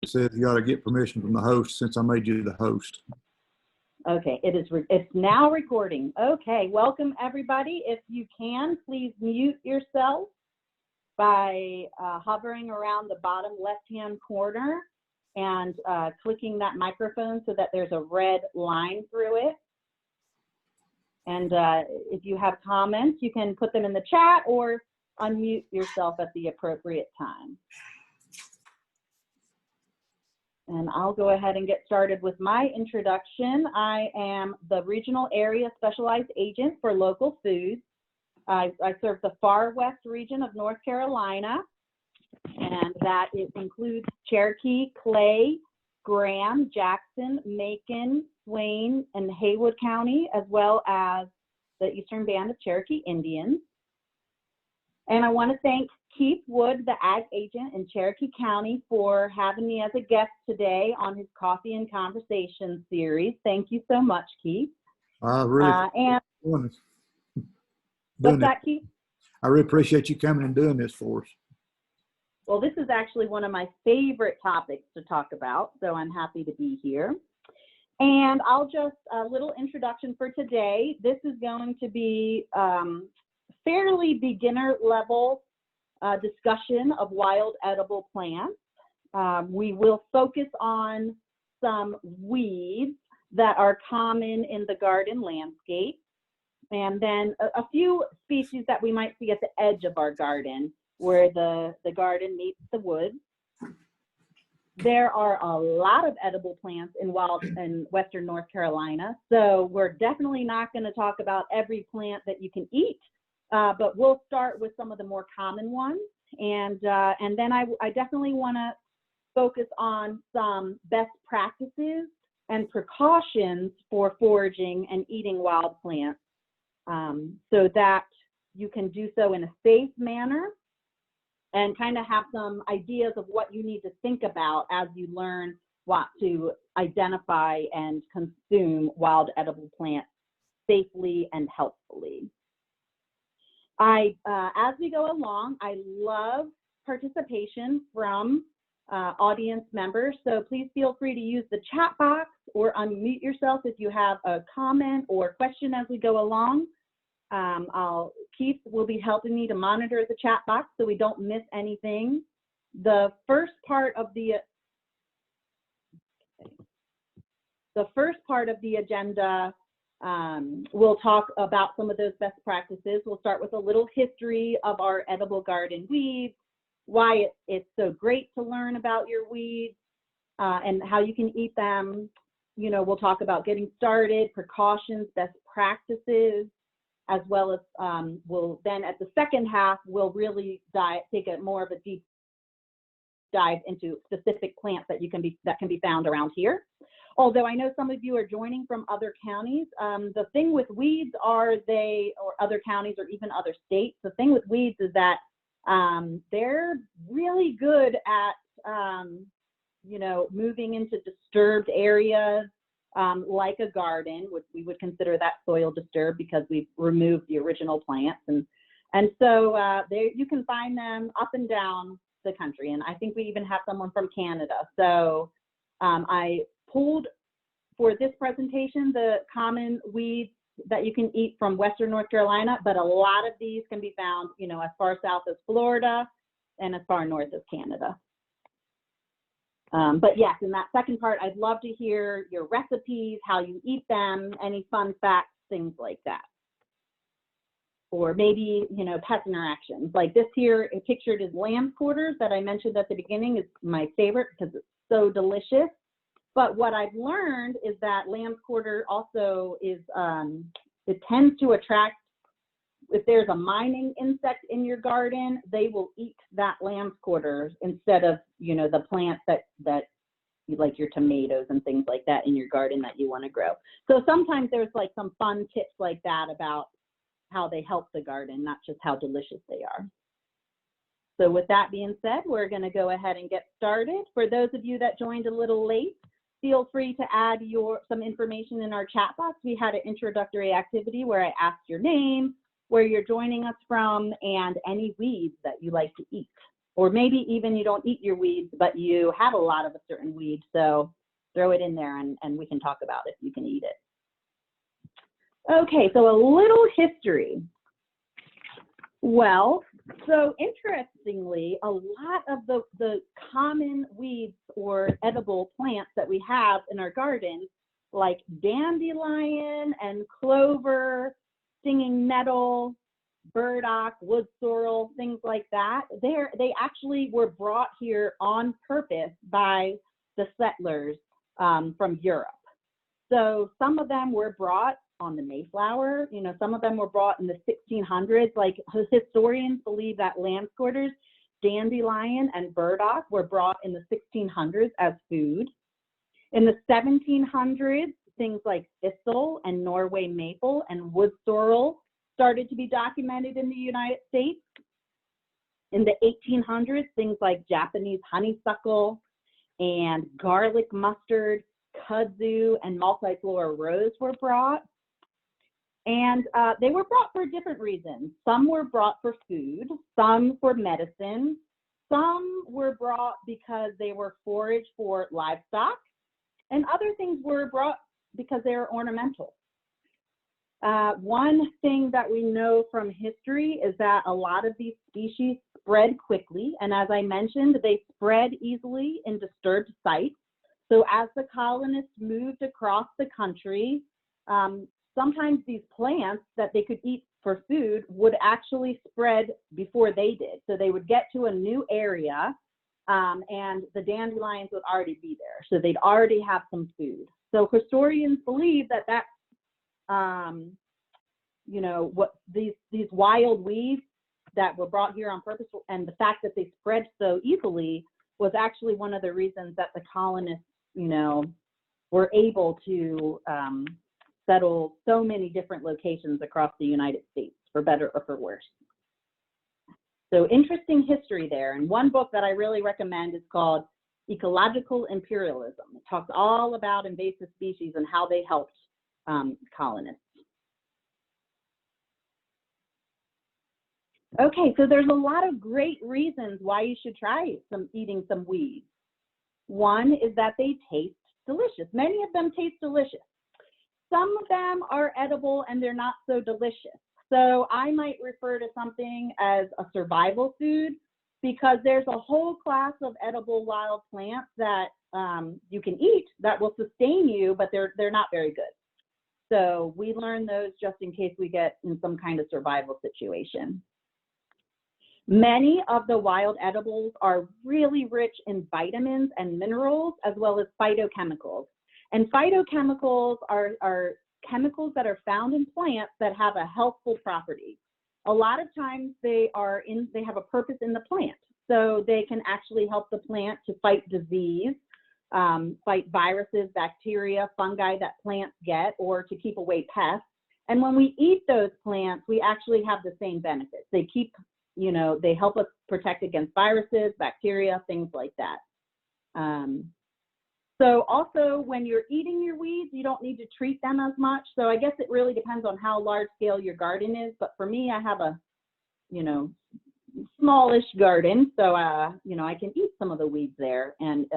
says you got to get permission from the host since I made you the host. Okay, it's now recording. Okay, welcome everybody. If you can, please mute yourself by hovering around the bottom left-hand corner and clicking that microphone so that there's a red line through it. And if you have comments, you can put them in the chat or unmute yourself at the appropriate time. And I'll go ahead and get started with my introduction. I am the Regional Area Specialized Agent for Local Foods. I serve the far west region of North Carolina, and that includes Cherokee, Clay, Graham, Jackson, Macon, Swain, and Haywood County, as well as the Eastern Band of Cherokee Indians. And I want to thank Keith Wood, the Ag Agent in Cherokee County, for having me as a guest today on his Coffee and Conversation series. Thank you so much, Keith. And what's that, Keith? I really appreciate you coming and doing this for us. Well, this is actually one of my favorite topics to talk about, so I'm happy to be here. And I'll just, a little introduction for today. This is going to be fairly beginner level discussion of wild edible plants. We will focus on some weeds that are common in the garden landscape, and then a few species that we might see at the edge of our garden where the garden meets the woods. There are a lot of edible plants in Western North Carolina, so we're definitely not going to talk about every plant that you can eat, but we'll start with some of the more common ones, and then I definitely want to focus on some best practices and precautions for foraging and eating wild plants, so that you can do so in a safe manner and kind of have some ideas of what you need to think about as you learn what to identify and consume wild edible plants safely and healthfully. As we go along, I love participation from audience members, so please feel free to use the chat box or unmute yourself if you have a comment or question as we go along. Keith will be helping me to monitor the chat box so we don't miss anything. The first part of the agenda, we'll talk about some of those best practices. We'll start with a little history of our edible garden weeds, why it's so great to learn about your weeds, and how you can eat them. You know, we'll talk about getting started, precautions, best practices, as well as we'll then at the second half, we'll really take more of a deep dive into specific plants that can be found around here. Although I know some of you are joining from other counties, the thing with weeds or other counties or even other states, the thing with weeds is that they're really good at, you know, moving into disturbed areas, like a garden, which we would consider that soil disturbed because we've removed the original plants. And so you can find them up and down the country. And I think we even have someone from Canada. So I pulled for this presentation the common weeds that you can eat from Western North Carolina, but a lot of these can be found, you know, as far south as Florida and as far north as Canada. But yes, in that second part, I'd love to hear your recipes, how you eat them, any fun facts, things like that. Or maybe, you know, pet interactions. Like this here, pictured is lamb quarters that I mentioned at the beginning is my favorite because it's so delicious. But what I've learned is that lamb quarter also is, it tends to attract, if there's a mining insect in your garden, they will eat that lamb's quarters instead of, you know, the plants that you like, your tomatoes and things like that in your garden that you want to grow. So sometimes there's like some fun tips like that about how they help the garden, not just how delicious they are. So with that being said, we're going to go ahead and get started. For those of you that joined a little late, feel free to add some information in our chat box. We had an introductory activity where I asked your name, where you're joining us from, and any weeds that you like to eat. or maybe even you don't eat your weeds, but you have a lot of a certain weed. So throw it in there and we can talk about if you can eat it. Okay, so a little history. Well, so interestingly, a lot of the common weeds or edible plants that we have in our gardens, like dandelion and clover, stinging nettle, burdock, wood sorrel, things like that, they actually were brought here on purpose by the settlers from Europe. So some of them were brought on the Mayflower, you know, some of them were brought in the 1600s. Like historians believe that lamb's quarters, dandelion, and burdock were brought in the 1600s as food. In the 1700s, things like thistle and Norway maple and wood sorrel started to be documented in the United States. In the 1800s, things like Japanese honeysuckle and garlic mustard, kudzu, and multiflora rose were brought. And they were brought for different reasons. Some were brought for food, some for medicine, some were brought because they were forage for livestock, and other things were brought because they were ornamental. One thing that we know from history is that a lot of these species spread quickly, and as I mentioned, they spread easily in disturbed sites. So as the colonists moved across the country, sometimes these plants that they could eat for food would actually spread before they did. So they would get to a new area and the dandelions would already be there. So they'd already have some food. So historians believe that you know, what these wild weeds that were brought here on purpose and the fact that they spread so easily was actually one of the reasons that the colonists, you know, were able to settle so many different locations across the United States, for better or for worse. So interesting history there. And one book that I really recommend is called Ecological Imperialism. It talks all about invasive species and how they helped colonists. Okay, so there's a lot of great reasons why you should try eating some weeds. One is that they taste delicious. Many of them taste delicious. Some of them are edible and they're not so delicious. So I might refer to something as a survival food because there's a whole class of edible wild plants that you can eat that will sustain you, but they're not very good. So we learn those just in case we get in some kind of survival situation. Many of the wild edibles are really rich in vitamins and minerals, as well as phytochemicals. And phytochemicals are chemicals that are found in plants that have a healthful property. A lot of times they have a purpose in the plant. So they can actually help the plant to fight disease, fight viruses, bacteria, fungi that plants get, or to keep away pests. And when we eat those plants, we actually have the same benefits. They keep, you know, they help us protect against viruses, bacteria, things like that. So also when you're eating your weeds, you don't need to treat them as much. So I guess it really depends on how large scale your garden is. But for me, I have a, you know, smallish garden. So, you know, I can eat some of the weeds there and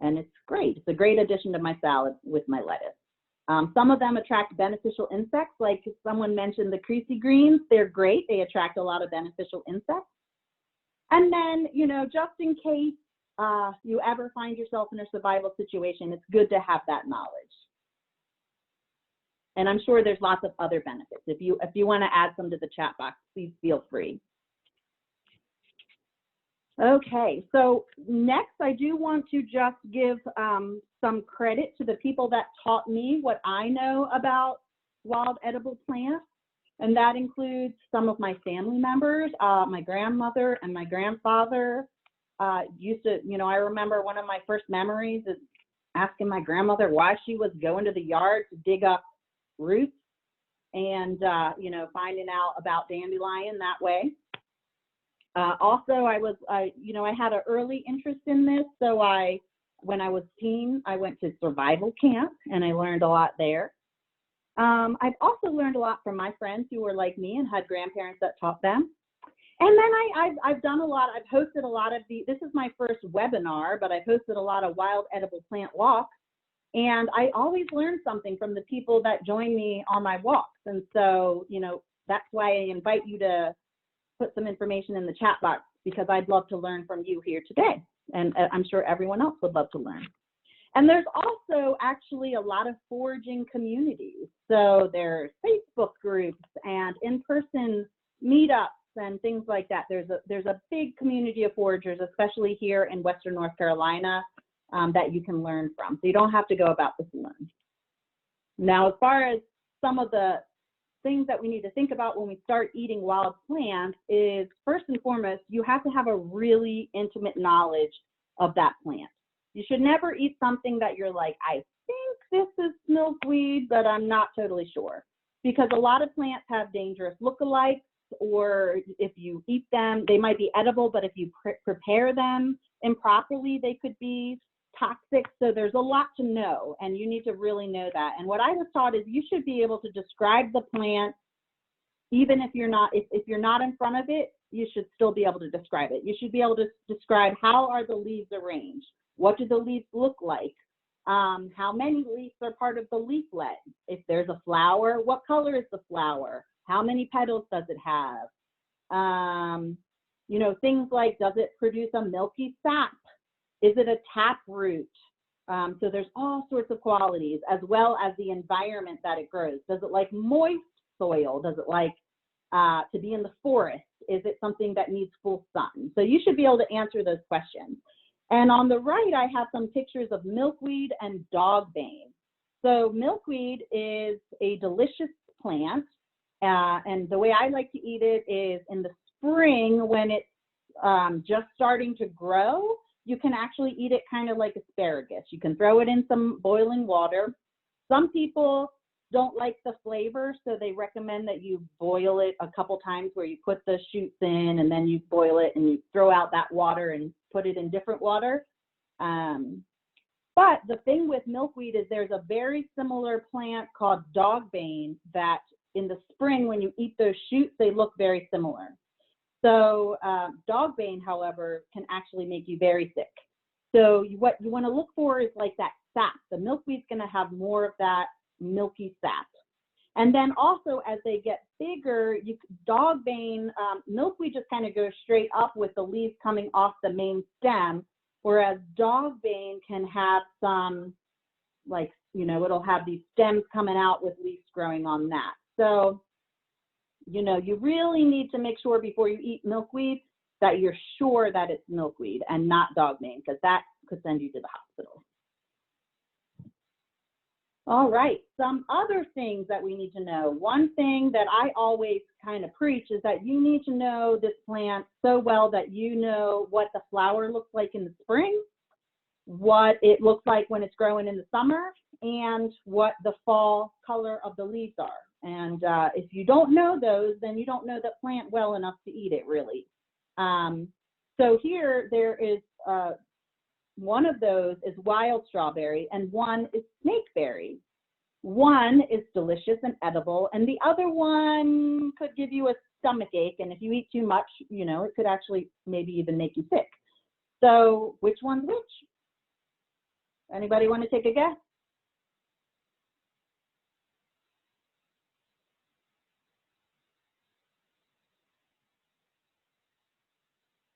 it's great. It's a great addition to my salad with my lettuce. Some of them attract beneficial insects, like someone mentioned the creasy greens. They're great. They attract a lot of beneficial insects. And then, you know, just in case you ever find yourself in a survival situation, it's good to have that knowledge. And I'm sure there's lots of other benefits. If you want to add some to the chat box, please feel free. Okay, so next I do want to just give some credit to the people that taught me what I know about wild edible plants. And that includes some of my family members. My grandmother and my grandfather used to, you know, I remember one of my first memories is asking my grandmother why she was going to the yard to dig up roots and, you know, finding out about dandelion that way. Also, you know, I had an early interest in this. So when I was teen, I went to survival camp and I learned a lot there. I've also learned a lot from my friends who were like me and had grandparents that taught them. And then I've done a lot, I've hosted a lot of this is my first webinar, but I've hosted a lot of wild edible plant walks. And I always learn something from the people that join me on my walks. And so, you know, that's why I invite you to put some information in the chat box, because I'd love to learn from you here today. And I'm sure everyone else would love to learn. And there's also actually a lot of foraging communities. So there's Facebook groups and in-person meetups and things like that. There's a big community of foragers, especially here in Western North Carolina, that you can learn from. So you don't have to go about this alone. Now, as far as some of the things that we need to think about when we start eating wild plants is, first and foremost, you have to have a really intimate knowledge of that plant. You should never eat something that you're like, I think this is milkweed, but I'm not totally sure. Because a lot of plants have dangerous lookalikes, or if you eat them, they might be edible, but if you prepare them improperly, they could be toxic. So there's a lot to know, and you need to really know that. And what I was taught is you should be able to describe the plant, even if you're not, if you're not in front of it, you should still be able to describe it. You should be able to describe, how are the leaves arranged? What do the leaves look like? How many leaves are part of the leaflet? If there's a flower, what color is the flower? How many petals does it have? You know, things like, does it produce a milky sap? Is it a tap root? So there's all sorts of qualities, as well as the environment that it grows. Does it like moist soil? Does it like to be in the forest? Is it something that needs full sun? So you should be able to answer those questions. And on the right, I have some pictures of milkweed and dogbane. So milkweed is a delicious plant. And the way I like to eat it is in the spring, when it's just starting to grow. You can actually eat it kind of like asparagus. You can throw it in some boiling water. Some people don't like the flavor, so they recommend that you boil it a couple times, where you put the shoots in and then you boil it and you throw out that water and put it in different water. But the thing with milkweed is there's a very similar plant called dogbane that in the spring, when you eat those shoots, they look very similar. So dogbane, however, can actually make you very sick. So what you want to look for is like that sap. The milkweed's going to have more of that milky sap. And then also, as they get bigger, dogbane, milkweed just kind of goes straight up with the leaves coming off the main stem, whereas dogbane can have some, like, you know, it'll have these stems coming out with leaves growing on that. So, you know, you really need to make sure before you eat milkweed that you're sure that it's milkweed and not dogbane, because that could send you to the hospital. All right, some other things that we need to know. One thing that I always kind of preach is that you need to know this plant so well that you know what the flower looks like in the spring, what it looks like when it's growing in the summer, and what the fall color of the leaves are. And if you don't know those, then you don't know the plant well enough to eat it, really. So here there is one of those is wild strawberry, and one is snakeberry. One is delicious and edible, and the other one could give you a stomach ache, and if you eat too much, you know, it could actually maybe even make you sick. So which one's which? Anybody want to take a guess?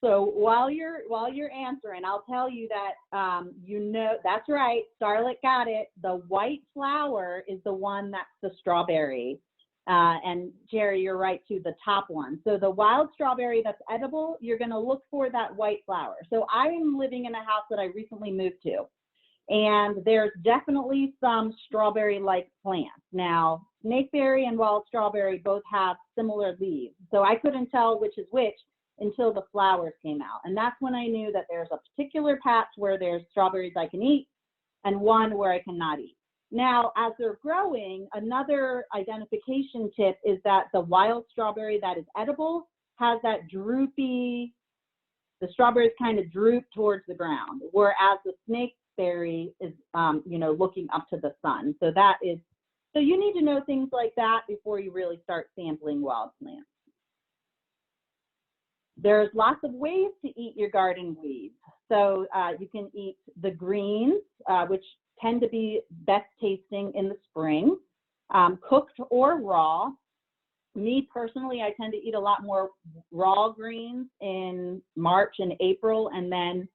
So while you're answering, I'll tell you that you know, that's right, Starlet got it. The white flower is the one that's the strawberry. And Jerry, you're right too, the top one. So the wild strawberry that's edible, you're going to look for that white flower. So I'm living in a house that I recently moved to, and there's definitely some strawberry-like plants. Now, snakeberry and wild strawberry both have similar leaves, so I couldn't tell which is which until the flowers came out. And that's when I knew that there's a particular patch where there's strawberries I can eat and one where I cannot eat. Now, as they're growing, another identification tip is that the wild strawberry that is edible has that droopy, the strawberries kind of droop towards the ground, whereas the snakeberry is, you know, looking up to the sun. So that is, so you need to know things like that before you really start sampling wild plants. There's lots of ways to eat your garden weeds. So you can eat the greens, which tend to be best tasting in the spring, cooked or raw. Me personally, I tend to eat a lot more raw greens in March and April, and then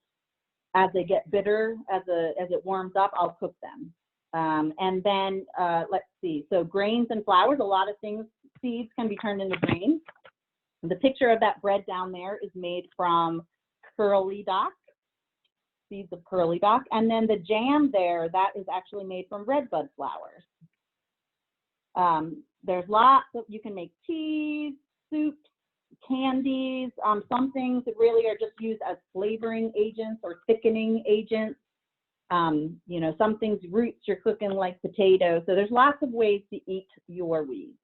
as they get bitter, as it warms up, I'll cook them. And then let's see, so grains and flours, a lot of things, seeds can be turned into grains. The picture of that bread down there is made from curly dock, seeds of curly dock. And then the jam there, that is actually made from redbud flowers. There's lots of, you can make teas, soups, candies. Some things that really are just used as flavoring agents or thickening agents. You know, some things, roots you're cooking like potatoes. So there's lots of ways to eat your weeds.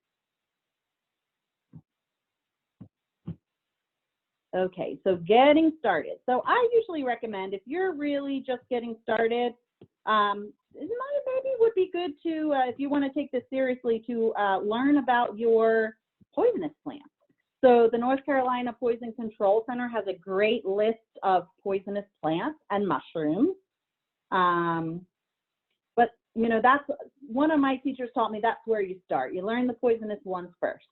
Okay, so getting started. So I usually recommend, if you're really just getting started, maybe would be good to, if you want to take this seriously, to learn about your poisonous plants. So the North Carolina Poison Control Center has a great list of poisonous plants and mushrooms. But, you know, that's, one of my teachers taught me that's where you start. You learn the poisonous ones first.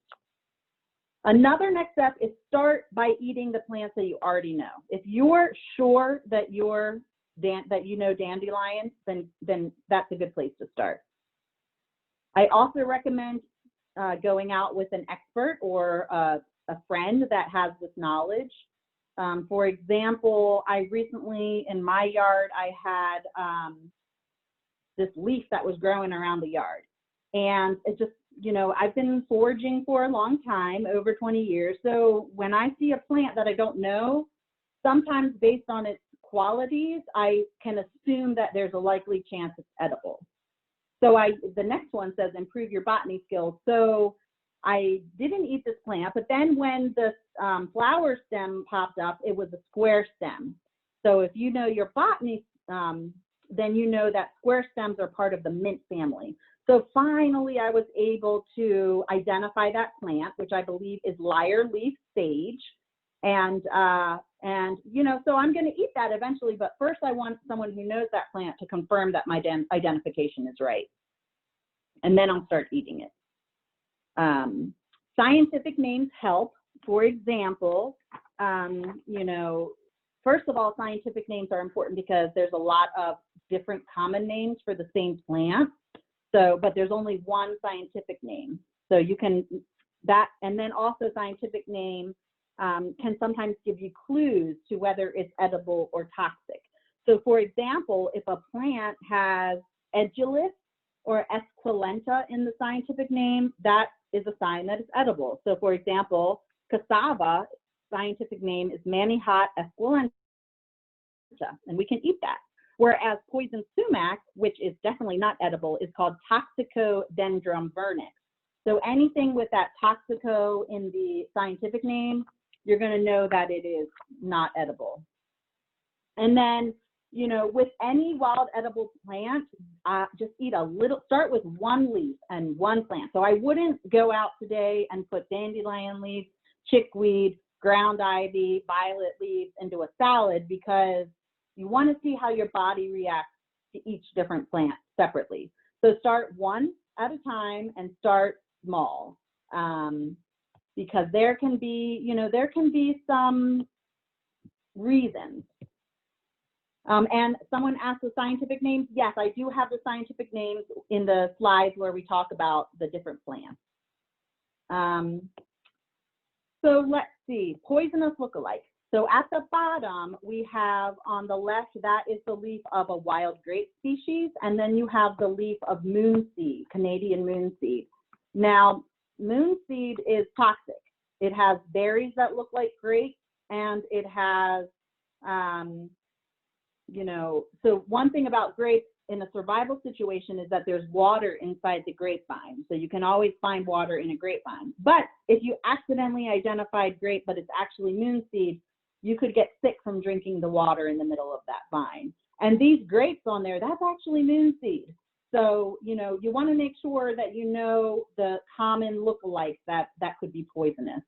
Another next step is start by eating the plants that you already know. If you're sure that you know dandelions, then that's a good place to start. I also recommend going out with an expert or a friend that has this knowledge. For example, I recently, in my yard, I had this leaf that was growing around the yard. And it just, you know, I've been foraging for a long time, over 20 years. So when I see a plant that I don't know, sometimes based on its qualities, I can assume that there's a likely chance it's edible. So the next one says improve your botany skills. So I didn't eat this plant, but then when the flower stem popped up, it was a square stem. So if you know your botany, then you know that square stems are part of the mint family. So finally, I was able to identify that plant, which I believe is lyre leaf sage. And you know, so I'm going to eat that eventually, but first I want someone who knows that plant to confirm that my identification is right. And then I'll start eating it. Scientific names help. For example, you know, first of all, scientific names are important because there's a lot of different common names for the same plant. So, but there's only one scientific name. So you can, and then also scientific name can sometimes give you clues to whether it's edible or toxic. So for example, if a plant has edulis or esculenta in the scientific name, that is a sign that it's edible. So for example, cassava, scientific name is Manihot esculenta, and we can eat that. Whereas poison sumac, which is definitely not edible, is called Toxicodendron vernix. So anything with that toxico in the scientific name, you're going to know that it is not edible. And then, you know, with any wild edible plant, just eat a little, start with one leaf and one plant. So I wouldn't go out today and put dandelion leaves, chickweed, ground ivy, violet leaves into a salad, because you want to see how your body reacts to each different plant separately. So start one at a time and start small, because there can be, you know, there can be some reasons. And someone asked the scientific names. Yes, I do have the scientific names in the slides where we talk about the different plants. So let's see, poisonous lookalikes. So at the bottom, we have on the left, that is the leaf of a wild grape species. And then you have the leaf of moonseed, Canadian moonseed. Now, moonseed is toxic. It has berries that look like grapes, and it has, you know, so one thing about grapes in a survival situation is that there's water inside the grapevine. So you can always find water in a grapevine. But if you accidentally identified grape, but it's actually moonseed, you could get sick from drinking the water in the middle of that vine. And these grapes on there, that's actually moonseed. So, you know, you want to make sure that you know the common lookalikes that could be poisonous.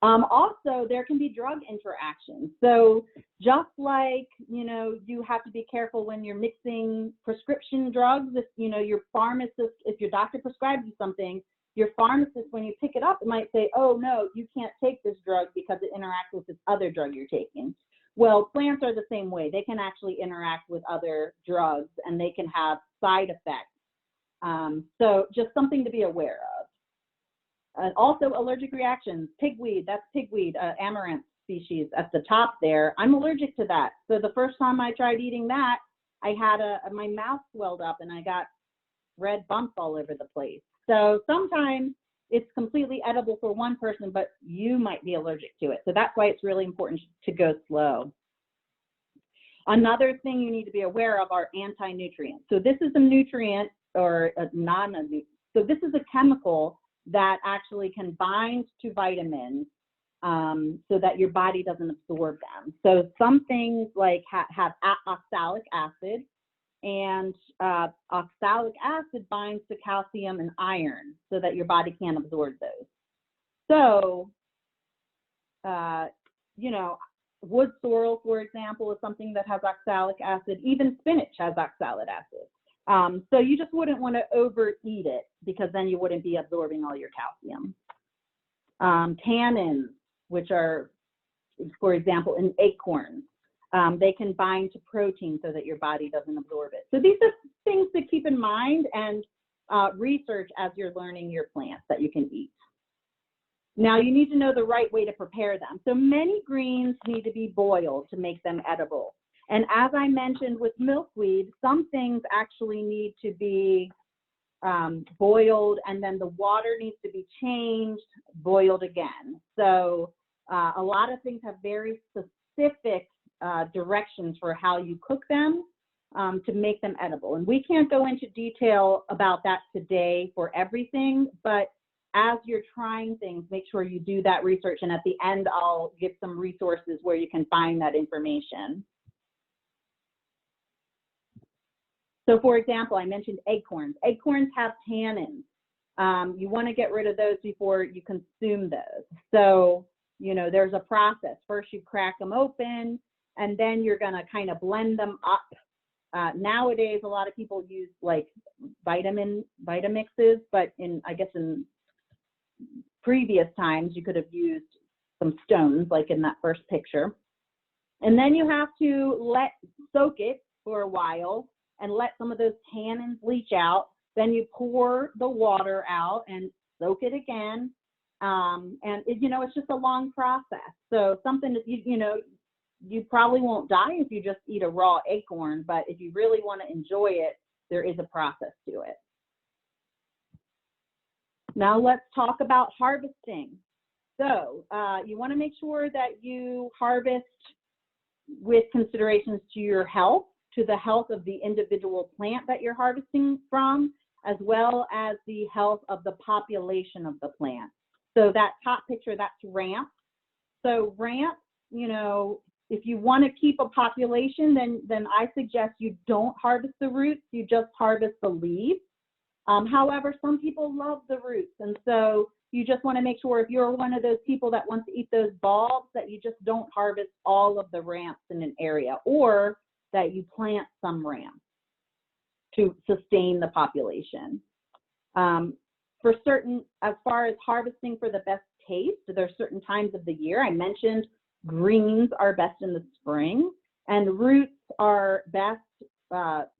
Also, there can be drug interactions. So just like, you know, you have to be careful when you're mixing prescription drugs. If, you know, your pharmacist, if your doctor prescribes you something, your pharmacist, when you pick it up, it might say, oh, no, you can't take this drug because it interacts with this other drug you're taking. Well, plants are the same way. They can actually interact with other drugs and they can have side effects. So just something to be aware of. Also, allergic reactions. Pigweed, that's pigweed, amaranth species at the top there. I'm allergic to that. So the first time I tried eating that, I had my mouth swelled up and I got red bumps all over the place. So sometimes it's completely edible for one person, but you might be allergic to it. So that's why it's really important to go slow. Another thing you need to be aware of are anti-nutrients. So this is a nutrient or a non-nutrient. So this is a chemical that actually can bind to vitamins so that your body doesn't absorb them. So some things like have oxalic acid, and oxalic acid binds to calcium and iron so that your body can't absorb those. So, you know, wood sorrel, for example, is something that has oxalic acid. Even spinach has oxalic acid. So you just wouldn't want to overeat it because then you wouldn't be absorbing all your calcium. Tannins, which are, for example, in acorns, they can bind to protein so that your body doesn't absorb it. So these are things to keep in mind and research as you're learning your plants that you can eat. Now you need to know the right way to prepare them. So many greens need to be boiled to make them edible. And as I mentioned with milkweed, some things actually need to be boiled, and then the water needs to be changed, boiled again. So a lot of things have very specific directions for how you cook them to make them edible. And we can't go into detail about that today for everything, but as you're trying things, make sure you do that research. And at the end, I'll give some resources where you can find that information. So for example, I mentioned acorns. Acorns have tannins. You want to get rid of those before you consume those. So, you know, there's a process. First you crack them open, and then you're going to kind of blend them up. Nowadays, a lot of people use like Vitamixes, but I guess in previous times, you could have used some stones like in that first picture. And then you have to soak it for a while and let some of those tannins leach out. Then you pour the water out and soak it again. You know, it's just a long process. So something that, you know, you probably won't die if you just eat a raw acorn, but if you really want to enjoy it, there is a process to it. Now let's talk about harvesting. So you want to make sure that you harvest with considerations to your health, to the health of the individual plant that you're harvesting from, as well as the health of the population of the plant. So that top picture, that's ramp. So ramp, you know, if you want to keep a population, then I suggest you don't harvest the roots, you just harvest the leaves. However, some people love the roots, and so you just want to make sure if you're one of those people that wants to eat those bulbs, that you just don't harvest all of the ramps in an area, or that you plant some ramps to sustain the population. For certain, as far as harvesting for the best taste, there's certain times of the year. I mentioned greens are best in the spring, and roots are best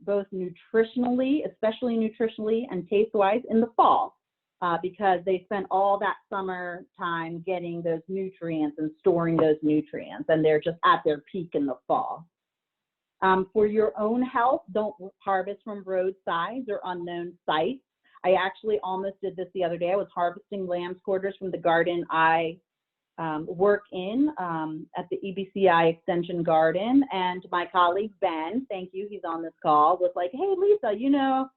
both nutritionally, especially nutritionally and taste-wise, in the fall, because they spent all that summer time getting those nutrients and storing those nutrients, and they're just at their peak in the fall. For your own health, don't harvest from roadsides or unknown sites. I actually almost did this the other day. I was harvesting lamb's quarters from the garden I work in at the EBCI Extension Garden, and my colleague Ben, thank you, he's on this call, was like, hey Lisa, you know,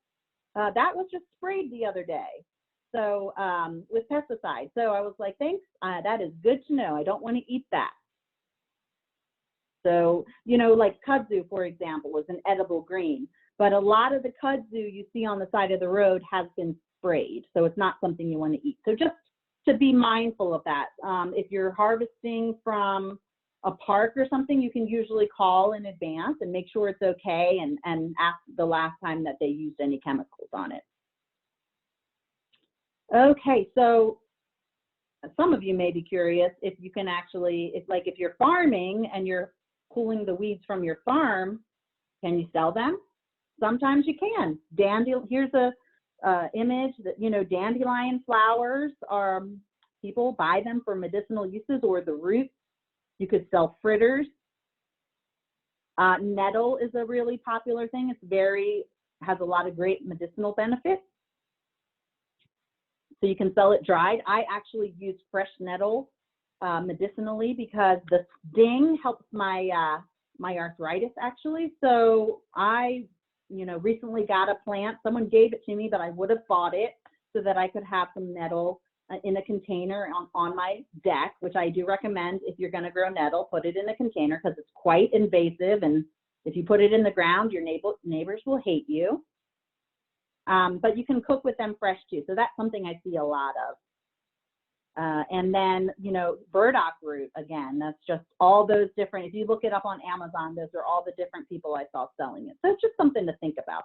that was just sprayed the other day, so with pesticides. So I was like, thanks, that is good to know. I don't want to eat that. So, you know, like kudzu, for example, is an edible green, but a lot of the kudzu you see on the side of the road has been sprayed, so it's not something you want to eat. So just to be mindful of that. If you're harvesting from a park or something, you can usually call in advance and make sure it's okay, and ask the last time that they used any chemicals on it. Okay, so some of you may be curious if you can actually, if you're farming and you're pulling the weeds from your farm, can you sell them? Sometimes you can. Here's a image that, you know, dandelion flowers are, people buy them for medicinal uses, or the roots. You could sell fritters. Nettle is a really popular thing. It's has a lot of great medicinal benefits. So you can sell it dried. I actually use fresh nettle medicinally because the sting helps my my arthritis actually. So I, you know, recently got a plant. Someone gave it to me, but I would have bought it so that I could have some nettle in a container on my deck, which I do recommend. If you're going to grow nettle, put it in a container because it's quite invasive, and if you put it in the ground, your neighbors will hate you. But you can cook with them fresh too, so that's something I see a lot of. And then, you know, burdock root, again, that's just all those different, if you look it up on Amazon, those are all the different people I saw selling it. So it's just something to think about.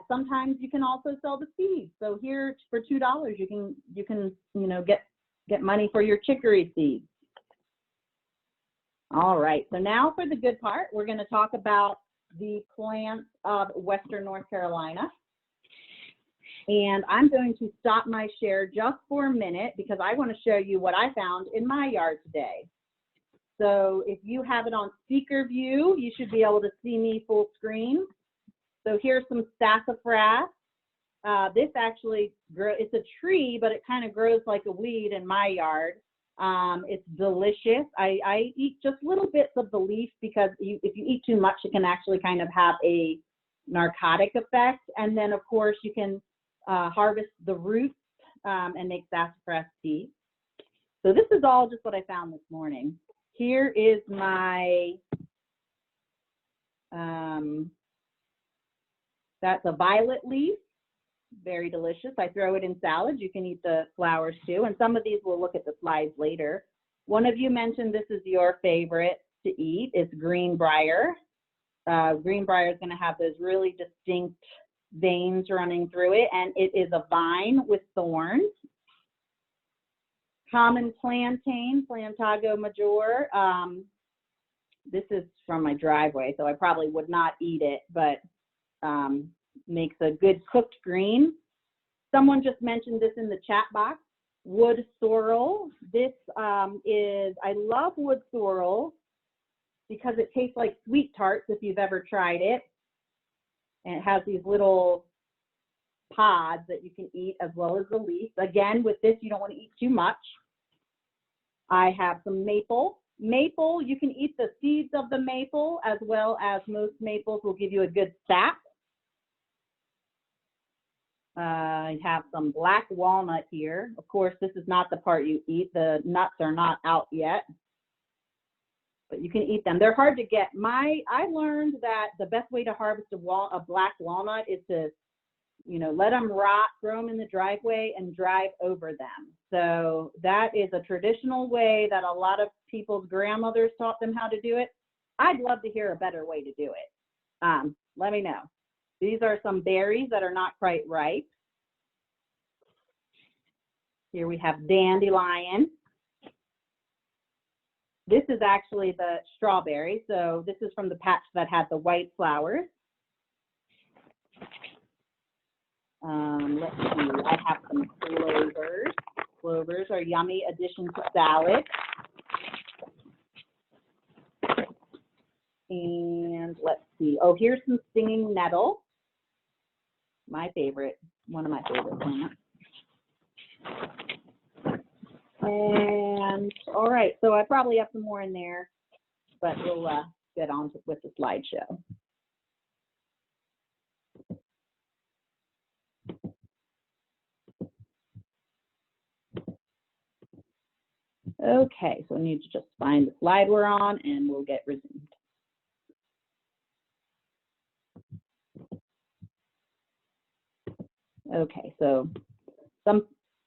Sometimes you can also sell the seeds. So here for $2, you can you know, get money for your chicory seeds. All right, so now for the good part, we're going to talk about the plants of Western North Carolina. And I'm going to stop my share just for a minute because I want to show you what I found in my yard today. So if you have it on speaker view, you should be able to see me full screen. So here's some sassafras. This actually it's a tree, but it kind of grows like a weed in my yard. It's delicious. I eat just little bits of the leaf because if you eat too much, it can actually kind of have a narcotic effect. And then of course you can harvest the roots and make sassafras tea. So this is all just what I found this morning. Here is my, that's a violet leaf, very delicious. I throw it in salads. You can eat the flowers too. And some of these we'll look at the slides later. One of you mentioned this is your favorite to eat. It's greenbrier. Greenbrier is going to have those really distinct veins running through it, and it is a vine with thorns. Common plantain, Plantago major. This is from my driveway, so I probably would not eat it, but makes a good cooked green. Someone just mentioned this in the chat box. Wood sorrel. This I love wood sorrel because it tastes like sweet tarts if you've ever tried it. And it has these little pods that you can eat as well as the leaves. Again, with this, you don't want to eat too much. I have some maple. Maple, you can eat the seeds of the maple as well as most maples will give you a good sap. I have some black walnut here. Of course, this is not the part you eat. The nuts are not out yet, but you can eat them. They're hard to get. I learned that the best way to harvest a black walnut is to, you know, let them rot, throw them in the driveway, and drive over them. So that is a traditional way that a lot of people's grandmothers taught them how to do it. I'd love to hear a better way to do it. Let me know. These are some berries that are not quite ripe. Here we have dandelion. This is actually the strawberry. So this is from the patch that had the white flowers. Let's see, I have some clovers. Clovers are yummy addition to salad. And let's see, oh, here's some stinging nettle. My favorite, one of my favorite plants. And all right, so I probably have some more in there, but we'll get on with the slideshow. Okay, so I need to just find the slide we're on and we'll get resumed. Okay, so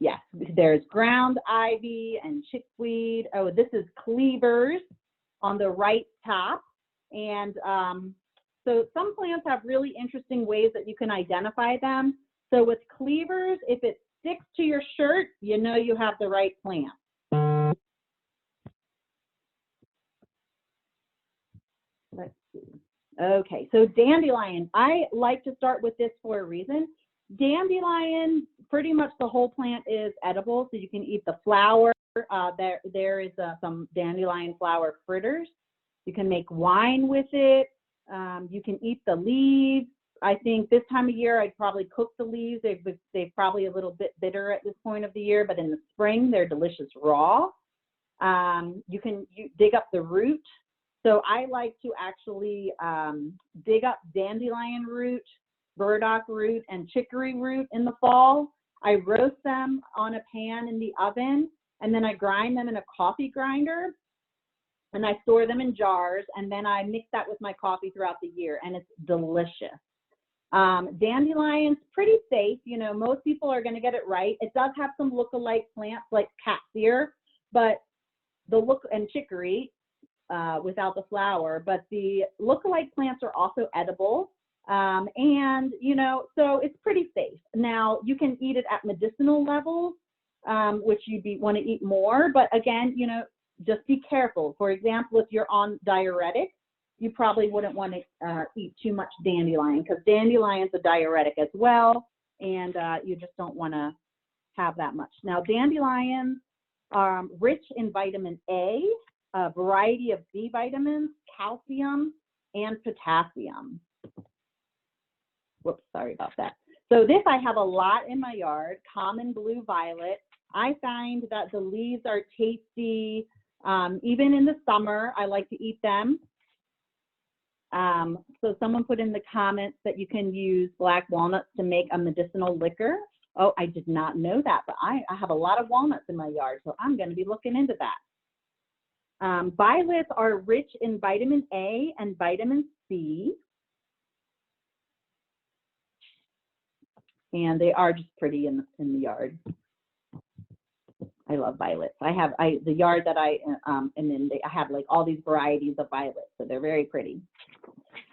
Yes, there's ground ivy and chickweed. Oh, this is cleavers on the right top. And so some plants have really interesting ways that you can identify them. So with cleavers, if it sticks to your shirt, you know you have the right plant. Let's see. Okay, so dandelion. I like to start with this for a reason. Dandelion, pretty much the whole plant is edible, so you can eat the flower. There is some dandelion flower fritters. You can make wine with it. You can eat the leaves. I think this time of year, I'd probably cook the leaves. They're probably a little bit bitter at this point of the year, but in the spring, they're delicious raw. You dig up the root. So I like to actually dig up dandelion root, burdock root, and chicory root in the fall. I roast them on a pan in the oven, and then I grind them in a coffee grinder, and I store them in jars, and then I mix that with my coffee throughout the year, and it's delicious. Dandelion's pretty safe. You know, most people are going to get it right. It does have some look-alike plants like cat's but and chicory, without the flower, but the look-alike plants are also edible. And, you know, so it's pretty safe. Now, you can eat it at medicinal levels, which you'd want to eat more. But again, you know, just be careful. For example, if you're on diuretics, you probably wouldn't want to eat too much dandelion, because dandelion's a diuretic as well, and you just don't want to have that much. Now, dandelions are rich in vitamin A, a variety of B vitamins, calcium, and potassium. Whoops, sorry about that. So this I have a lot in my yard, common blue violet. I find that the leaves are tasty. Even in the summer, I like to eat them. So someone put in the comments that you can use black walnuts to make a medicinal liquor. Oh, I did not know that, but I have a lot of walnuts in my yard, so I'm going to be looking into that. Violets are rich in vitamin A and vitamin C. And they are just pretty in the yard. I love violets. The yard that I am in, I have like all these varieties of violets, so they're very pretty.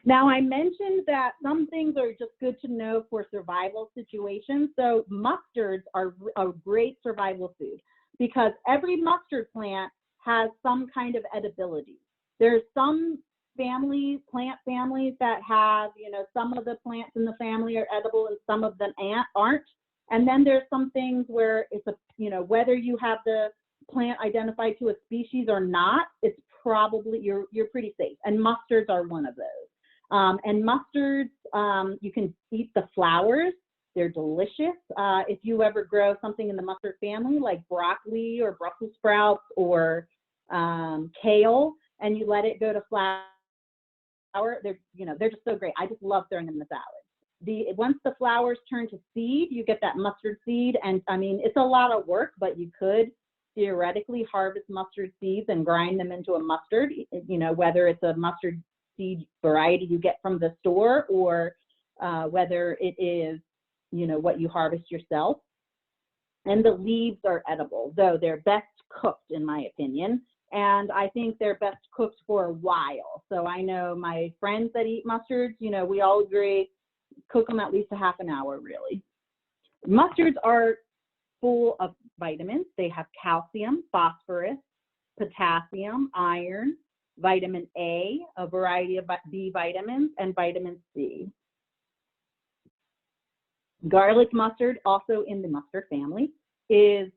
Now, I mentioned that some things are just good to know for survival situations. So mustards are a great survival food because every mustard plant has some kind of edibility. There's some plant families that have, you know, some of the plants in the family are edible and some of them aren't. And then there's some things where it's whether you have the plant identified to a species or not, it's probably, you're pretty safe. And mustards are one of those. And mustards, you can eat the flowers. They're delicious. If you ever grow something in the mustard family, like broccoli or Brussels sprouts or kale, and you let it go to flower, they're just so great. I just love throwing them in the salad. Once the flowers turn to seed, you get that mustard seed, and I mean, it's a lot of work, but you could theoretically harvest mustard seeds and grind them into a mustard, you know, whether it's a mustard seed variety you get from the store or whether it is, you know, what you harvest yourself. And the leaves are edible, though they're best cooked, in my opinion. And I think they're best cooked for a while. So I know my friends that eat mustards, you know, we all agree, cook them at least a half an hour, really. Mustards are full of vitamins. They have calcium, phosphorus, potassium, iron, vitamin A, a variety of B vitamins, and vitamin C. Garlic mustard, also in the mustard family, is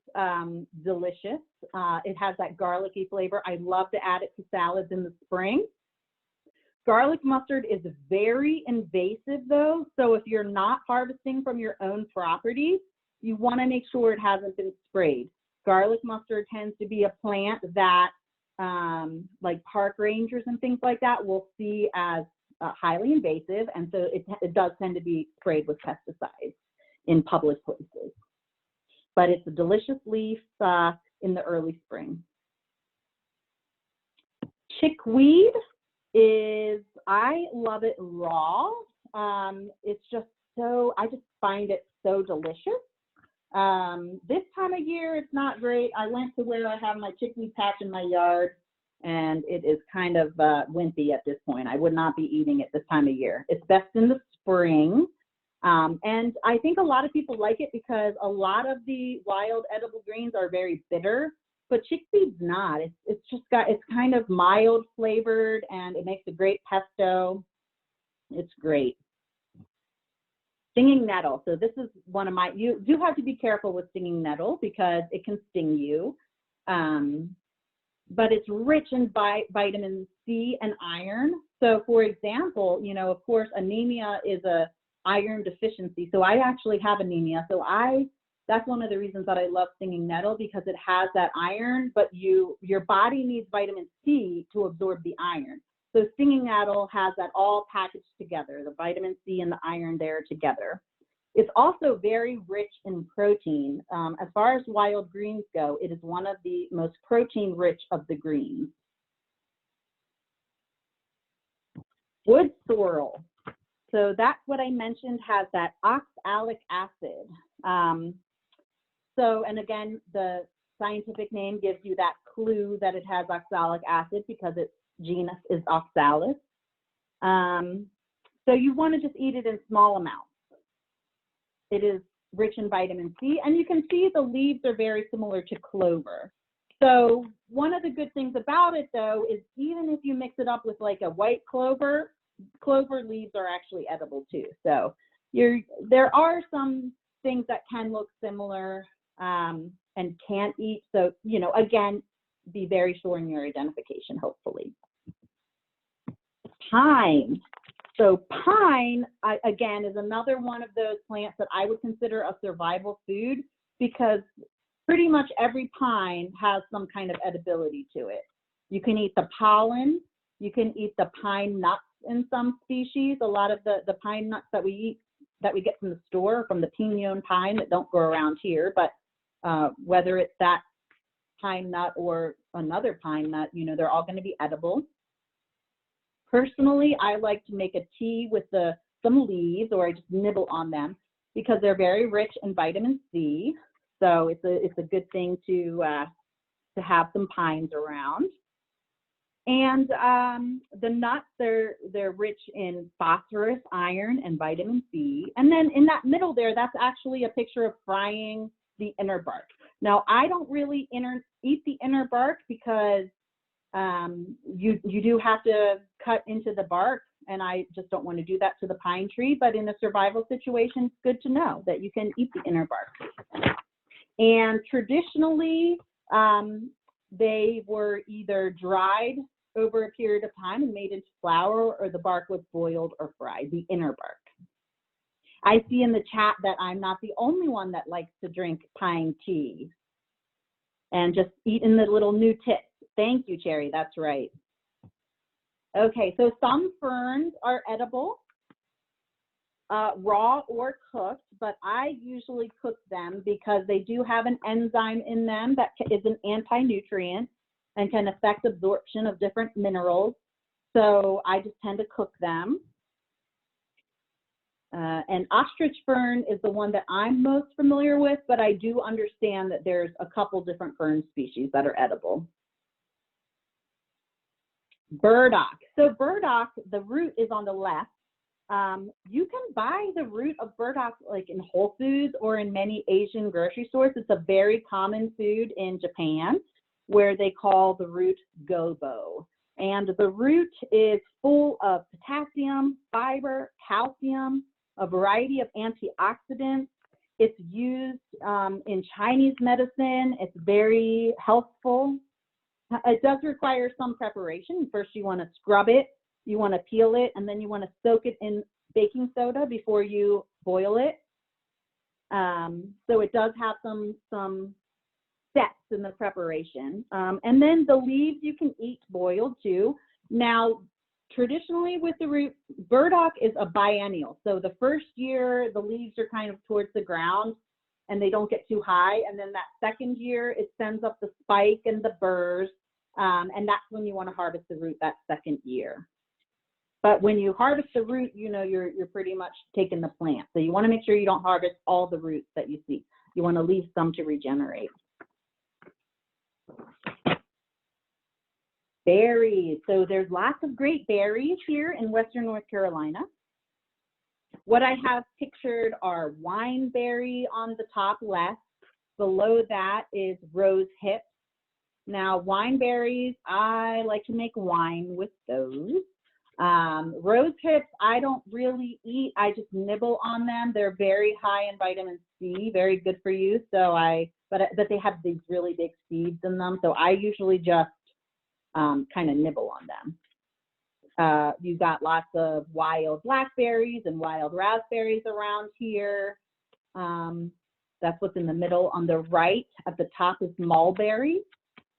delicious. It has that garlicky flavor. I love to add it to salads in the spring. Garlic mustard is very invasive though, so if you're not harvesting from your own property, you want to make sure it hasn't been sprayed. Garlic mustard tends to be a plant that like park rangers and things like that will see as highly invasive, and so it does tend to be sprayed with pesticides in public places. But it's a delicious leaf in the early spring. Chickweed I love it raw. It's just so, I just find it so delicious. This time of year, it's not great. I went to where I have my chickweed patch in my yard, and it is kind of wimpy at this point. I would not be eating it this time of year. It's best in the spring. And I think a lot of people like it because a lot of the wild edible greens are very bitter, but chickweed's not. It's kind of mild flavored, and it makes a great pesto. It's great. Stinging nettle. So this is one of you do have to be careful with stinging nettle because it can sting you. But it's rich in vitamin C and iron. So for example, of course, anemia is a iron deficiency. So I actually have anemia. So that's one of the reasons that I love stinging nettle, because it has that iron, but your body needs vitamin C to absorb the iron. So stinging nettle has that all packaged together, the vitamin C and the iron there together. It's also very rich in protein. As far as wild greens go, it is one of the most protein rich of the greens. Wood sorrel. So that's what I mentioned, has that oxalic acid. And again, the scientific name gives you that clue that it has oxalic acid because its genus is Oxalis. So you want to just eat it in small amounts. It is rich in vitamin C, and you can see the leaves are very similar to clover. So one of the good things about it, though, is even if you mix it up with like a white clover leaves are actually edible too. So there are some things that can look similar and can't eat. So, again, be very sure in your identification, hopefully. Pine. So pine, again, is another one of those plants that I would consider a survival food because pretty much every pine has some kind of edibility to it. You can eat the pollen, you can eat the pine nuts in some species. A lot of the pine nuts that we eat, that we get from the store, from the pinon pine that don't grow around here, but whether it's that pine nut or another pine nut, they're all going to be edible. Personally, I like to make a tea with some leaves, or I just nibble on them because they're very rich in vitamin C. So it's a good thing to have some pines around. And the nuts, they're rich in phosphorus, iron, and vitamin C. And then in that middle there, that's actually a picture of frying the inner bark. Now, I don't really eat the inner bark because you do have to cut into the bark, and I just don't want to do that to the pine tree. But in a survival situation, it's good to know that you can eat the inner bark. And traditionally, they were either dried over a period of time and made into flour, or the bark was boiled or fried, the inner bark. I see in the chat that I'm not the only one that likes to drink pine tea and just eat in the little new tips. Thank you, Cherry, that's right. Okay, so some ferns are edible, raw or cooked, but I usually cook them because they do have an enzyme in them that is an anti-nutrient and can affect absorption of different minerals. So I just tend to cook them. And ostrich fern is the one that I'm most familiar with, but I do understand that there's a couple different fern species that are edible. Burdock. So burdock, the root is on the left. You can buy the root of burdock like in Whole Foods or in many Asian grocery stores. It's a very common food in Japan, where they call the root gobo. And the root is full of potassium, fiber, calcium, a variety of antioxidants. It's used in Chinese medicine. It's very healthful. It does require some preparation. First, you want to scrub it, you want to peel it, and then you want to soak it in baking soda before you boil it. So it does have some steps in the preparation. And then the leaves you can eat boiled too. Now, traditionally with the root, burdock is a biennial. So the first year, the leaves are kind of towards the ground and they don't get too high. And then that second year, it sends up the spike and the burrs. And that's when you want to harvest the root that second year. But when you harvest the root, you're pretty much taking the plant. So you want to make sure you don't harvest all the roots that you see. You want to leave some to regenerate. Berries. So there's lots of great berries here in Western North Carolina. What I have pictured are wineberry on the top left. Below that is rose hips. Now, wineberries, I like to make wine with those. Rose hips, I don't really eat. I just nibble on them. They're very high in vitamin C, very good for you. So but they have these really big seeds in them. So I usually just kind of nibble on them. You've got lots of wild blackberries and wild raspberries around here. That's what's in the middle. On the right at the top is mulberry.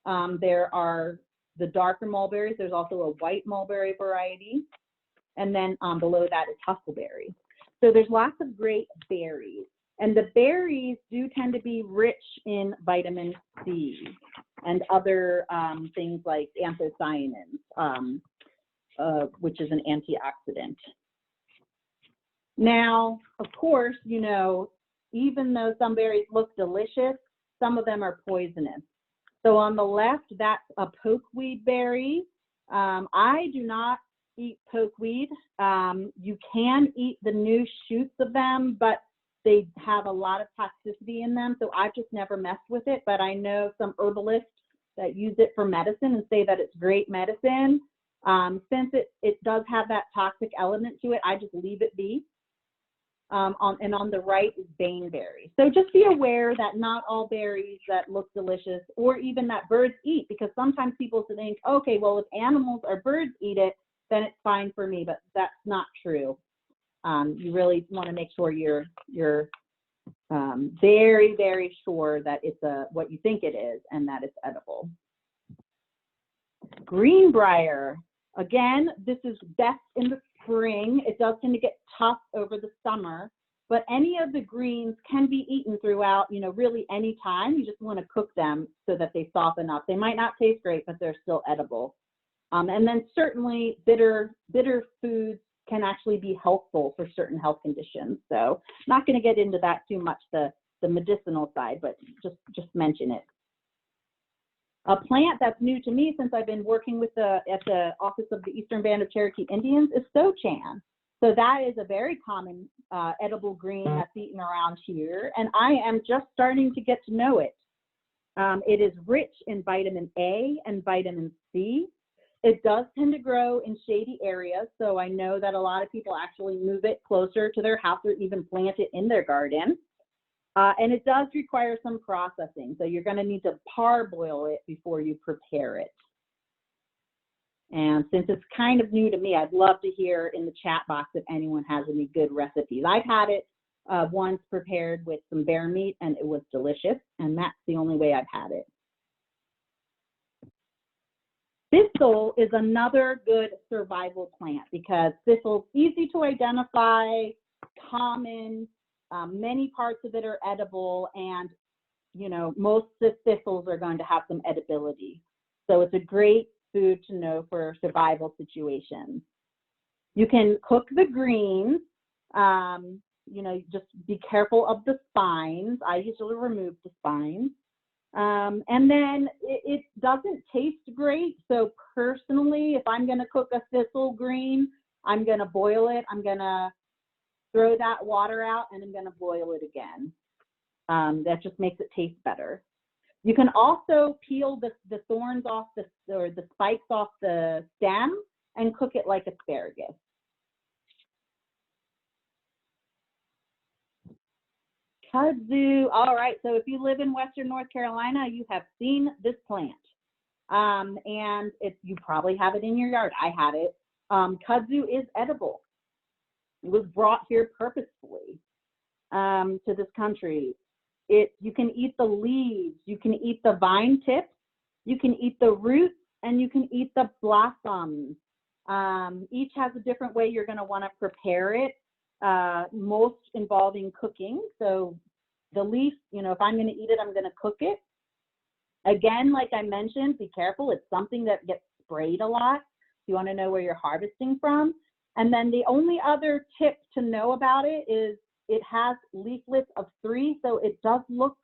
There are the darker mulberries. There's also a white mulberry variety. And then below that is huckleberry. So there's lots of great berries. And the berries do tend to be rich in vitamin C and other things like anthocyanins, which is an antioxidant. Now, of course, you know, even though some berries look delicious, some of them are poisonous. So on the left, that's a pokeweed berry. I do not eat pokeweed. You can eat the new shoots of them, but they have a lot of toxicity in them, so I've just never messed with it. But I know some herbalists that use it for medicine and say that it's great medicine. Since it does have that toxic element to it, I just leave it be. And on the right is baneberry. So just be aware that not all berries that look delicious or even that birds eat, because sometimes people think, okay, well, if animals or birds eat it, then it's fine for me, but that's not true. You really want to make sure you're very, very sure that it's what you think it is and that it's edible. Greenbrier. Again, this is best in the spring. It does tend to get tough over the summer, but any of the greens can be eaten throughout, you know, really any time. You just want to cook them so that they soften up. They might not taste great, but they're still edible. And then certainly bitter foods can actually be helpful for certain health conditions. So I'm not going to get into that too much, the medicinal side, but just mention it. A plant that's new to me since I've been working with at the Office of the Eastern Band of Cherokee Indians is sochan. So that is a very common edible green that's eaten around here, and I am just starting to get to know it. It is rich in vitamin A and vitamin C. It does tend to grow in shady areas, so I know that a lot of people actually move it closer to their house or even plant it in their garden. And it does require some processing, so you're going to need to parboil it before you prepare it. And since it's kind of new to me, I'd love to hear in the chat box if anyone has any good recipes. I've had it once prepared with some bear meat, and it was delicious, and that's the only way I've had it. Thistle is another good survival plant because thistle's easy to identify, common, many parts of it are edible, and you know, most thistles are going to have some edibility. So it's a great food to know for survival situations. You can cook the greens, you know, just be careful of the spines. I usually remove the spines. And then it doesn't taste great. So personally, if I'm going to cook a thistle green, I'm going to boil it. I'm going to throw that water out and I'm going to boil it again. That just makes it taste better. You can also peel the thorns off or the spikes off the stem and cook it like asparagus. Kudzu. All right, so if you live in Western North Carolina, you have seen this plant. And you probably have it in your yard. I had it. Kudzu is edible. It was brought here purposefully to this country. You can eat the leaves, you can eat the vine tips, you can eat the roots, and you can eat the blossoms. Each has a different way you're going to want to prepare it. Most involving cooking. So the leaf, you know, if I'm going to eat it, I'm going to cook it. Again, like I mentioned, be careful. It's something that gets sprayed a lot. You want to know where you're harvesting from. And then the only other tip to know about it is it has leaflets of 3, so it does look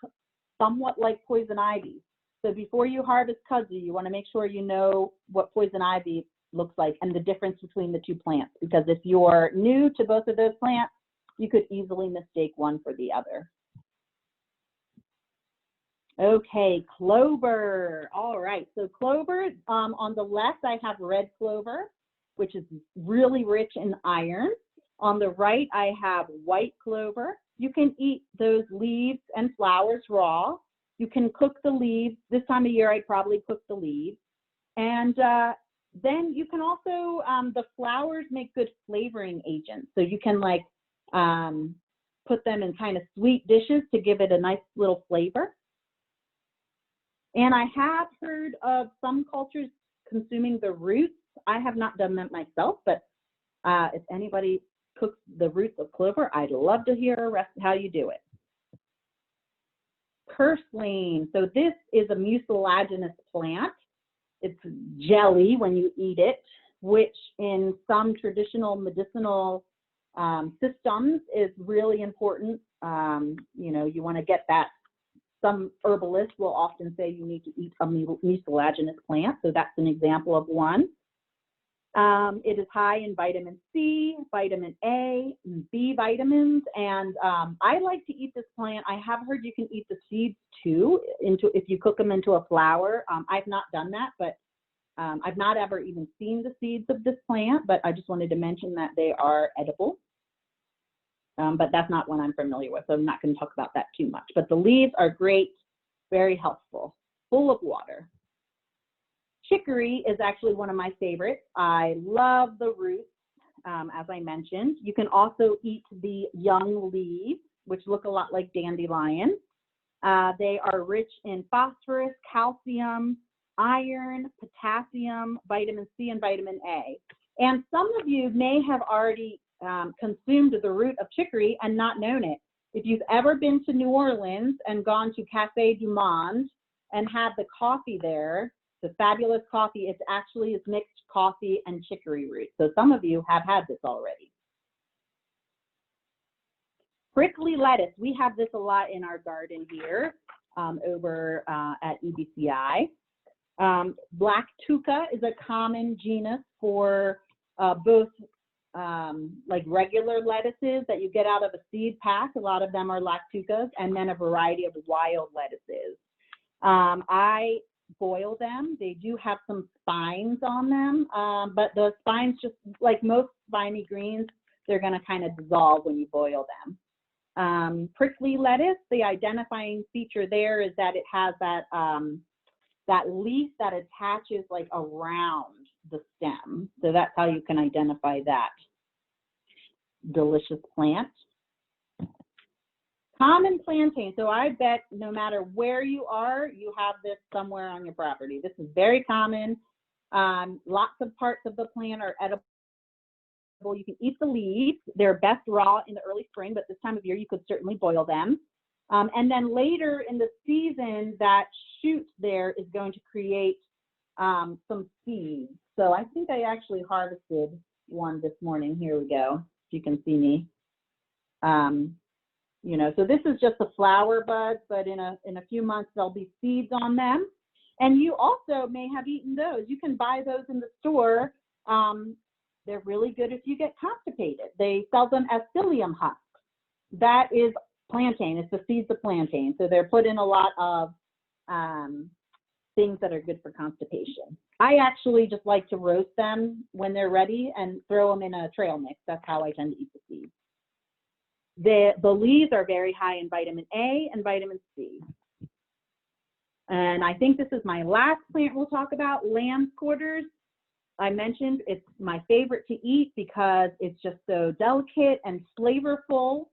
somewhat like poison ivy. So before you harvest kudzu, you want to make sure you know what poison ivy looks like and the difference between the 2 plants, because if you're new to both of those plants, you could easily mistake one for the other. Okay, clover. All right, so clover, on the left, I have red clover, which is really rich in iron. On the right, I have white clover. You can eat those leaves and flowers raw. You can cook the leaves. This time of year, I'd probably cook the leaves. And then you can also, the flowers make good flavoring agents. So you can like put them in kind of sweet dishes to give it a nice little flavor. And I have heard of some cultures consuming the roots. I have not done that myself, but if anybody cooks the roots of clover, I'd love to hear how you do it. Purslane. So this is a mucilaginous plant. It's jelly when you eat it, which in some traditional medicinal systems is really important. You know, you want to get that. Some herbalists will often say you need to eat a mucilaginous plant, so that's an example of one. It is high in vitamin C, vitamin A, and B vitamins, and I like to eat this plant. I have heard you can eat the seeds too, if you cook them into a flour. I've not done that, but I've not ever even seen the seeds of this plant, but I just wanted to mention that they are edible. But that's not one I'm familiar with, so I'm not going to talk about that too much. But the leaves are great, very helpful, full of water. Chicory is actually one of my favorites. I love the roots, as I mentioned. You can also eat the young leaves, which look a lot like dandelion. They are rich in phosphorus, calcium, iron, potassium, vitamin C, and vitamin A. And some of you may have already consumed the root of chicory and not known it. If you've ever been to New Orleans and gone to Café du Monde and had the coffee there, the fabulous coffee, it's actually is mixed coffee and chicory root. So some of you have had this already. Prickly lettuce, we have this a lot in our garden here over at EBCI. Black tuca is a common genus for both like regular lettuces that you get out of a seed pack. A lot of them are lactucas, and then a variety of wild lettuces. I boil them. They do have some spines on them, but the spines, just like most spiny greens, they're going to kind of dissolve when you boil them. Prickly lettuce, the identifying feature there is that it has that that leaf that attaches like around the stem. So that's how you can identify that delicious plant. Common plantain. So I bet no matter where you are, you have this somewhere on your property. This is very common. Lots of parts of the plant are edible. You can eat the leaves. They're best raw in the early spring, but this time of year you could certainly boil them. And then later in the season, that shoot there is going to create some seeds. So I think I actually harvested one this morning. Here we go, if you can see me. You know, so this is just the flower buds, but in a few months there'll be seeds on them. And you also may have eaten those. You can buy those in the store. They're really good if you get constipated. They sell them as psyllium husks. That is plantain. It's the seeds of plantain. So they're put in a lot of things that are good for constipation. I actually just like to roast them when they're ready and throw them in a trail mix. That's how I tend to eat the seeds. The leaves are very high in vitamin A and vitamin C. And I think this is my last plant we'll talk about, lamb's quarters. I mentioned it's my favorite to eat because it's just so delicate and flavorful.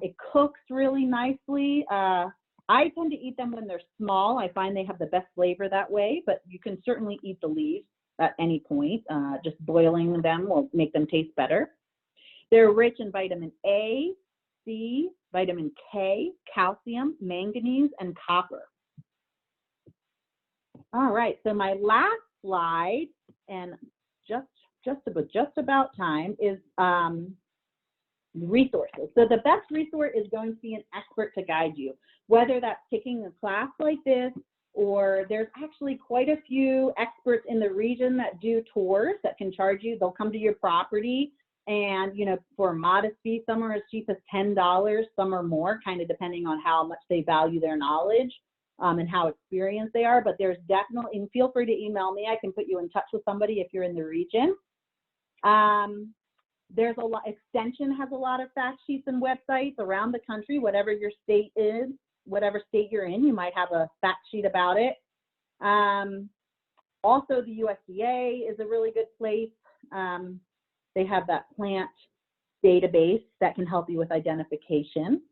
It cooks really nicely. I tend to eat them when they're small. I find they have the best flavor that way, but you can certainly eat the leaves at any point. Just boiling them will make them taste better. They're rich in vitamin A, C, vitamin K, calcium, manganese, and copper. All right, so my last slide, and just about time, is resources. So the best resource is going to be an expert to guide you, whether that's taking a class like this, or there's actually quite a few experts in the region that do tours that can charge you. They'll come to your property and, you know, for a modest fee, some are as cheap as $10, some are more, kind of depending on how much they value their knowledge and how experienced they are. But there's definitely, and feel free to email me. I can put you in touch with somebody if you're in the region. There's a lot, Extension has a lot of fact sheets and websites around the country, whatever your state is, whatever state you're in, you might have a fact sheet about it. Also, the USDA is a really good place. They have that plant database that can help you with identification.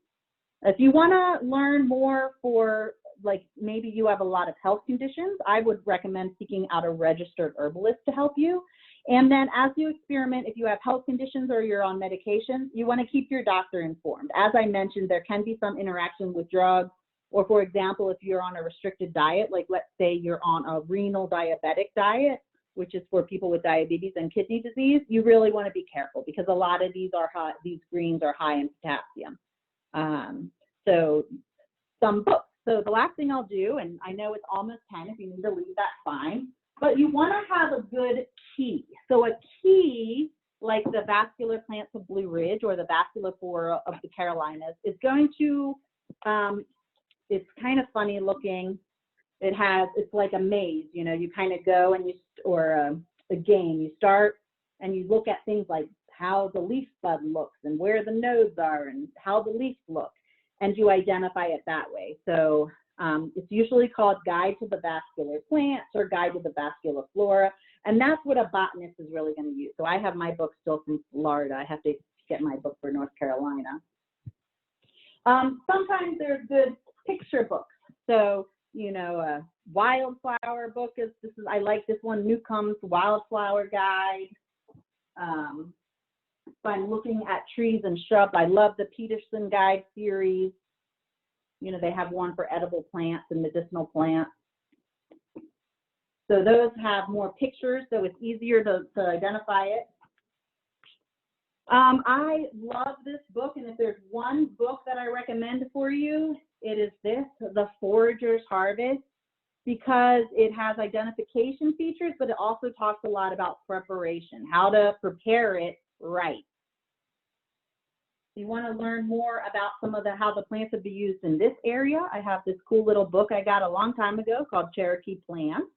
If you want to learn more for, like, maybe you have a lot of health conditions, I would recommend seeking out a registered herbalist to help you. And then as you experiment, if you have health conditions or you're on medication, you want to keep your doctor informed. As I mentioned, there can be some interaction with drugs, or for example, if you're on a restricted diet, like let's say you're on a renal diabetic diet, which is for people with diabetes and kidney disease, you really want to be careful because a lot of these greens are high in potassium. So some books. So the last thing I'll do, and I know it's almost 10, if you need to leave, that's fine. But you want to have a good key. So a key, like the Vascular Plants of Blue Ridge or the Vascular Flora of the Carolinas, is going to, it's kind of funny looking. It's like a maze, you know, you kind of go and or a game, you start and you look at things like how the leaf bud looks and where the nodes are and how the leaves look, and you identify it that way. So it's usually called Guide to the Vascular Plants or Guide to the Vascular Flora, and that's what a botanist is really going to use. So I have my book still from Florida. I have to get my book for North Carolina. Sometimes there's good picture books. So, you know, a wildflower book I like this one, Newcomb's Wildflower Guide. If I'm looking at trees and shrubs, I love the Peterson Guide series. You know, they have one for edible plants and medicinal plants. So those have more pictures, so it's easier to identify it. I love this book, and if there's one book that I recommend for you, it is this, The Forager's Harvest, because it has identification features, but it also talks a lot about preparation, how to prepare it right. If you want to learn more about some of how the plants would be used in this area, I have this cool little book I got a long time ago called Cherokee Plants.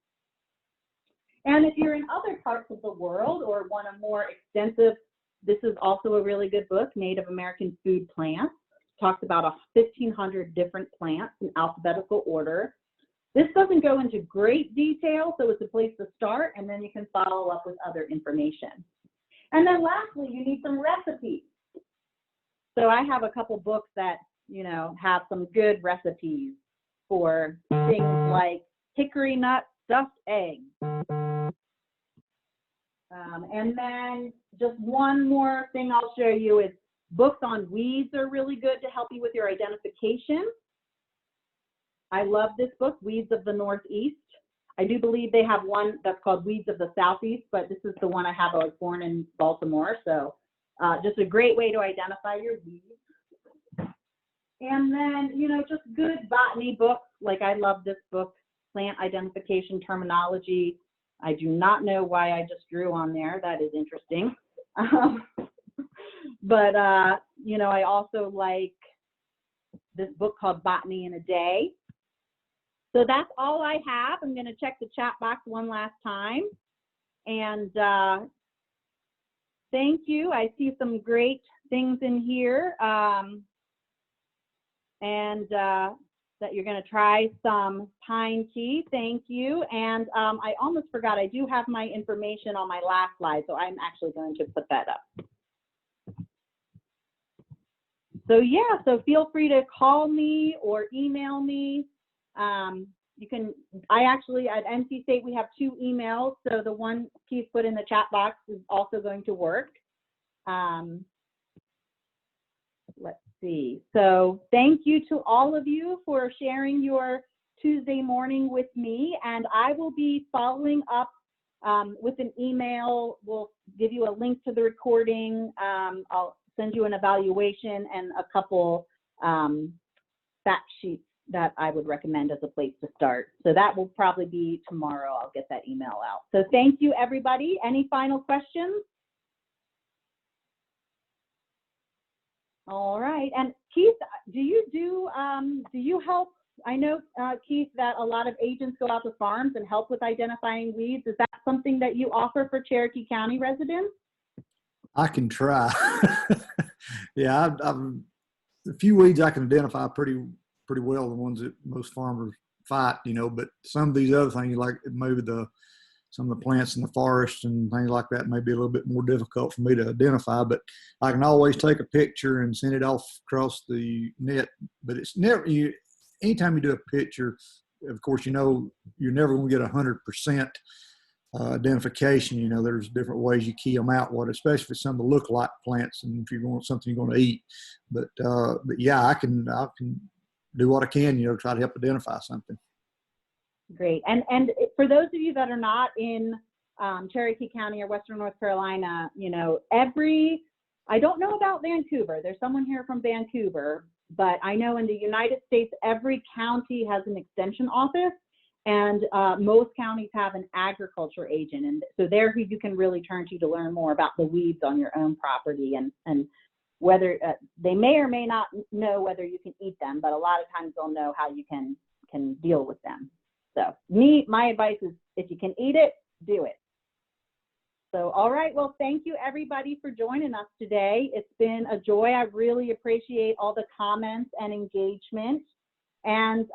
And if you're in other parts of the world or want a more extensive, this is also a really good book, Native American Food Plants. Talks about 1,500 different plants in alphabetical order. This doesn't go into great detail, so it's a place to start, and then you can follow up with other information. And then lastly, you need some recipes. So I have a couple books that, you know, have some good recipes for things like hickory nut stuffed eggs. And then just one more thing I'll show you is books on weeds are really good to help you with your identification. I love this book, Weeds of the Northeast. I do believe they have one that's called Weeds of the Southeast, but this is the one I have. I was born in Baltimore, so just a great way to identify your weeds. And then, you know, just good botany books. Like I love this book, Plant Identification Terminology. I do not know why I just drew on there. That is interesting. But, you know, I also like this book called Botany in a Day. So that's all I have. I'm going to check the chat box one last time. And thank you. I see some great things in here. That you're going to try some pine tea. Thank you. And I almost forgot, I do have my information on my last slide, so I'm actually going to put that up. So yeah, so feel free to call me or email me. You can, at NC State, we have 2 emails. So the one Keith put in the chat box is also going to work. Let's see. So thank you to all of you for sharing your Tuesday morning with me. And I will be following up with an email. We'll give you a link to the recording. send you an evaluation and a couple fact sheets that I would recommend as a place to start. So that will probably be tomorrow. I'll get that email out. So thank you, everybody. Any final questions? All right. And Keith, do you help? I know, Keith, that a lot of agents go out to farms and help with identifying weeds. Is that something that you offer for Cherokee County residents? I can try. Yeah, I've a few weeds I can identify pretty well, the ones that most farmers fight, but some of these other things, like maybe some of the plants in the forest and things like that, may be a little bit more difficult for me to identify, but I can always take a picture and send it off across the net. But it's never, anytime you do a picture, of course, you're never going to get 100% identification. There's different ways you key them out, especially for some of the look-alike plants, and if you want something you're going to eat. But yeah, I can do what I can, try to help identify something. Great. And for those of you that are not in Cherokee County or Western North Carolina, I don't know about Vancouver. There's someone here from Vancouver, but I know in the United States, every county has an extension office, and most counties have an agriculture agent. And so there you can really turn to learn more about the weeds on your own property and whether they may or may not know whether you can eat them, but a lot of times they'll know how you can deal with them. So my advice is, if you can eat it, do it. So, all right. Well, thank you everybody for joining us today. It's been a joy. I really appreciate all the comments and engagement, and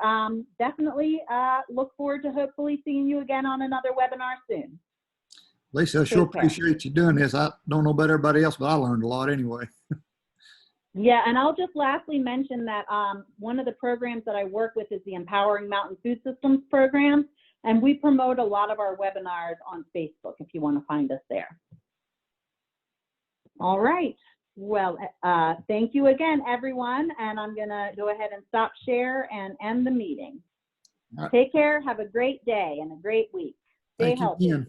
definitely look forward to hopefully seeing you again on another webinar soon. Lisa, I sure appreciate you doing this. I don't know about everybody else, but I learned a lot anyway. Yeah, and I'll just lastly mention that one of the programs that I work with is the Empowering Mountain Food Systems program, and we promote a lot of our webinars on Facebook if you want to find us there. All right. Well, thank you again, everyone, and I'm going to go ahead and stop share and end the meeting. Take care. Have a great day and a great week. Stay healthy.